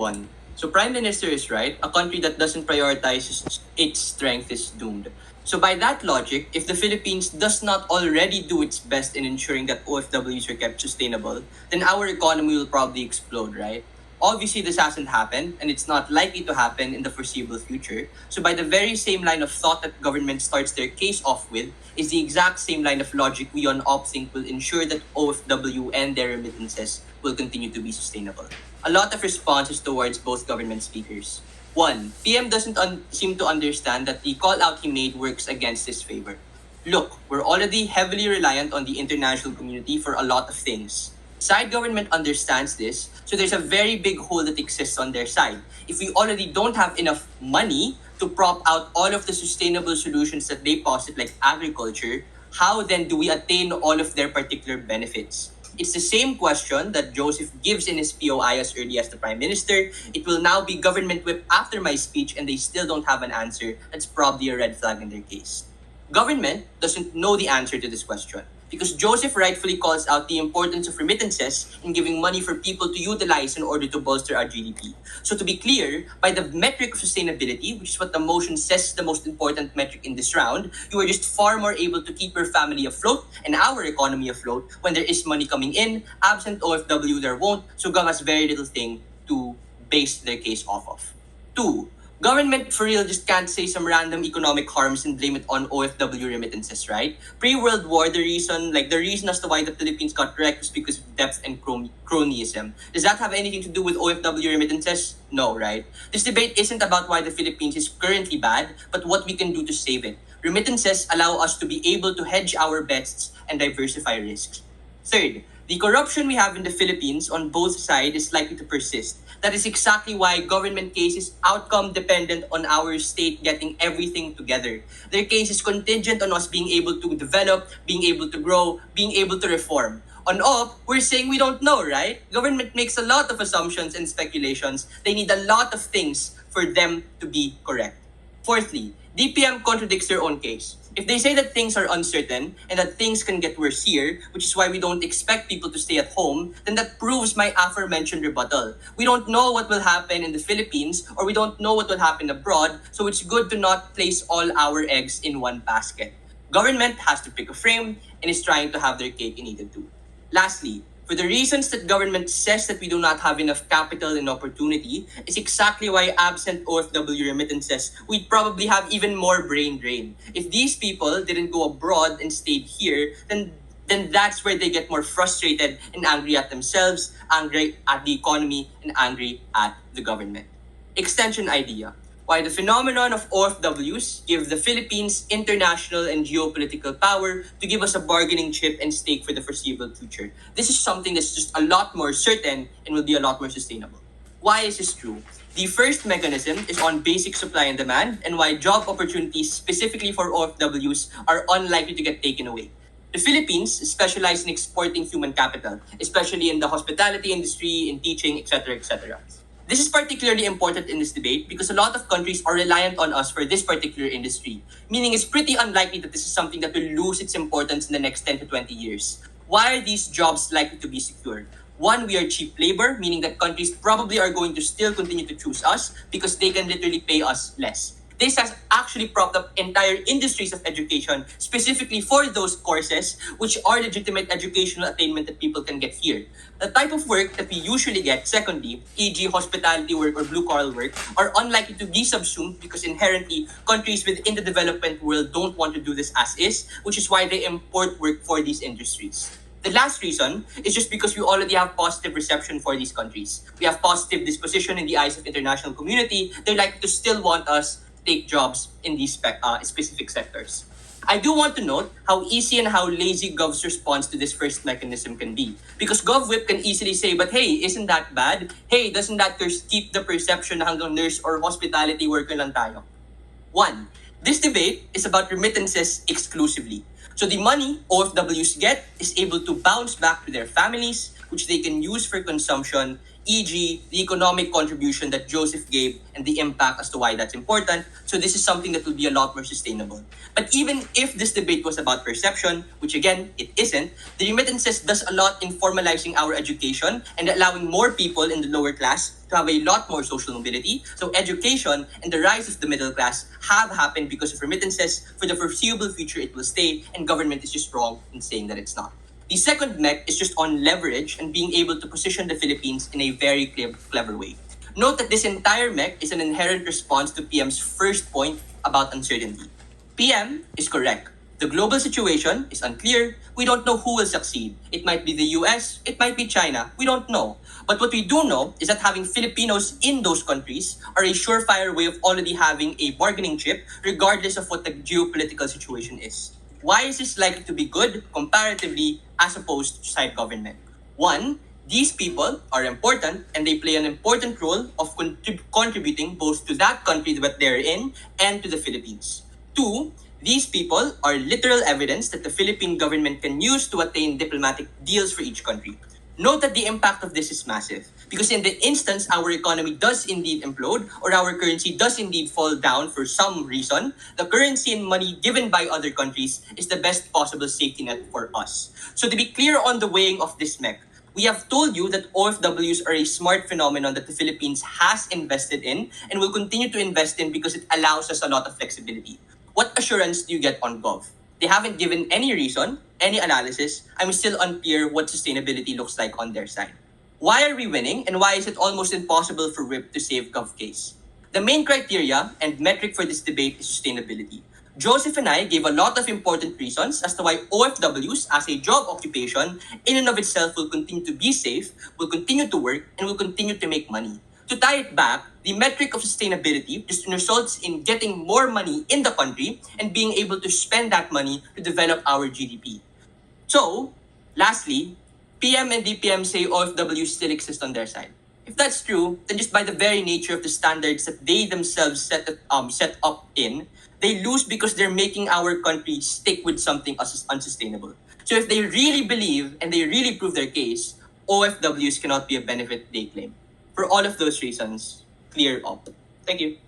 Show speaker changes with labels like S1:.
S1: One. So Prime Minister is right. A country that doesn't prioritize its strength is doomed. So by that logic, if the Philippines does not already do its best in ensuring that OFWs are kept sustainable, then our economy will probably explode, right? Obviously, this hasn't happened, and it's not likely to happen in the foreseeable future. So by the very same line of thought that government starts their case off with, is the exact same line of logic we on OP think will ensure that OFW and their remittances will continue to be sustainable. A lot of responses towards both government speakers. One, PM doesn't seem to understand that the call out he made works against his favor. Look, we're already heavily reliant on the international community for a lot of things. Side government understands this, so there's a very big hole that exists on their side. If we already don't have enough money to prop out all of the sustainable solutions that they posit, like agriculture, how then do we attain all of their particular benefits? It's the same question that Joseph gives in his POI as early as the Prime Minister. It will now be government whip after my speech, and they still don't have an answer. That's probably a red flag in their case. Government doesn't know the answer to this question because Joseph rightfully calls out the importance of remittances in giving money for people to utilize in order to bolster our GDP. So to be clear, by the metric of sustainability, which is what the motion says is the most important metric in this round, you are just far more able to keep your family afloat and our economy afloat when there is money coming in. Absent OFW, there won't, so Gov has very little thing to base their case off of. Two, government for real just can't say some random economic harms and blame it on OFW remittances, right? Pre-World War, the reason as to why the Philippines got wrecked was because of debt and cronyism. Does that have anything to do with OFW remittances? No, right? This debate isn't about why the Philippines is currently bad, but what we can do to save it. Remittances allow us to be able to hedge our bets and diversify risks. Third, the corruption we have in the Philippines on both sides is likely to persist. That is exactly why government case is outcome dependent on our state getting everything together. Their case is contingent on us being able to develop, being able to grow, being able to reform. On OP, we're saying we don't know, right? Government makes a lot of assumptions and speculations. They need a lot of things for them to be correct. Fourthly, DPM contradicts their own case. If they say that things are uncertain and that things can get worse here, which is why we don't expect people to stay at home, then that proves my aforementioned rebuttal. We don't know what will happen in the Philippines or we don't know what will happen abroad, so it's good to not place all our eggs in one basket. Government has to pick a frame and is trying to have their cake and eat it too. Lastly, for the reasons that government says that we do not have enough capital and opportunity, is exactly why absent OFW remittances, we'd probably have even more brain drain. If these people didn't go abroad and stayed here, then that's where they get more frustrated and angry at themselves, angry at the economy, and angry at the government. Extension idea. Why the phenomenon of OFWs give the Philippines international and geopolitical power to give us a bargaining chip and stake for the foreseeable future. This is something that's just a lot more certain and will be a lot more sustainable. Why is this true? The first mechanism is on basic supply and demand and why job opportunities specifically for OFWs are unlikely to get taken away. The Philippines specialize in exporting human capital, especially in the hospitality industry, in teaching, etc., etc. This is particularly important in this debate because a lot of countries are reliant on us for this particular industry, meaning it's pretty unlikely that this is something that will lose its importance in the next 10 to 20 years. Why are these jobs likely to be secure? One, we are cheap labor, meaning that countries probably are going to still continue to choose us because they can literally pay us less. This has actually propped up entire industries of education, specifically for those courses which are legitimate educational attainment that people can get here. The type of work that we usually get, secondly, e.g. hospitality work or blue-collar work, are unlikely to be subsumed because inherently countries within the development world don't want to do this as is, which is why they import work for these industries. The last reason is just because we already have positive reception for these countries. We have positive disposition in the eyes of international community. They're likely to still want us take jobs in these specific sectors. I do want to note how easy and how lazy Gov's response to this first mechanism can be. Because GovWhip can easily say, but hey, isn't that bad? Hey, doesn't that keep the perception na hanggang nurse or hospitality worker lang tayo? One, this debate is about remittances exclusively. So the money OFWs get is able to bounce back to their families, which they can use for consumption e.g., the economic contribution that Joseph gave and the impact as to why that's important. So this is something that will be a lot more sustainable. But even if this debate was about perception, which again, it isn't, the remittances does a lot in formalizing our education and allowing more people in the lower class to have a lot more social mobility. So education and the rise of the middle class have happened because of remittances. For the foreseeable future, it will stay, and government is just wrong in saying that it's not. The second mech is just on leverage and being able to position the Philippines in a very clever way. Note that this entire mech is an inherent response to PM's first point about uncertainty. PM is correct. The global situation is unclear. We don't know who will succeed. It might be the US, it might be China. We don't know. But what we do know is that having Filipinos in those countries are a surefire way of already having a bargaining chip regardless of what the geopolitical situation is. Why is this likely to be good comparatively as opposed to side government? One, these people are important and they play an important role of contributing both to that country that they're in and to the Philippines. Two, these people are literal evidence that the Philippine government can use to attain diplomatic deals for each country. Note that the impact of this is massive because in the instance our economy does indeed implode or our currency does indeed fall down for some reason, the currency and money given by other countries is the best possible safety net for us. So to be clear on the weighing of this mech, we have told you that OFWs are a smart phenomenon that the Philippines has invested in and will continue to invest in because it allows us a lot of flexibility. What assurance do you get on Gov? They haven't given any reason, any analysis. I'm still unclear what sustainability looks like on their side. Why are we winning and why is it almost impossible for RIP to save Gov case? The main criteria and metric for this debate is sustainability. Joseph and I gave a lot of important reasons as to why OFWs as a job occupation in and of itself will continue to be safe, will continue to work, and will continue to make money. To tie it back, the metric of sustainability just results in getting more money in the country and being able to spend that money to develop our GDP. So, lastly, PM and DPM say OFWs still exist on their side. If that's true, then just by the very nature of the standards that they themselves set up in, they lose because they're making our country stick with something as unsustainable. So if they really believe and they really prove their case, OFWs cannot be a benefit they claim. For all of those reasons, clear up. Thank you.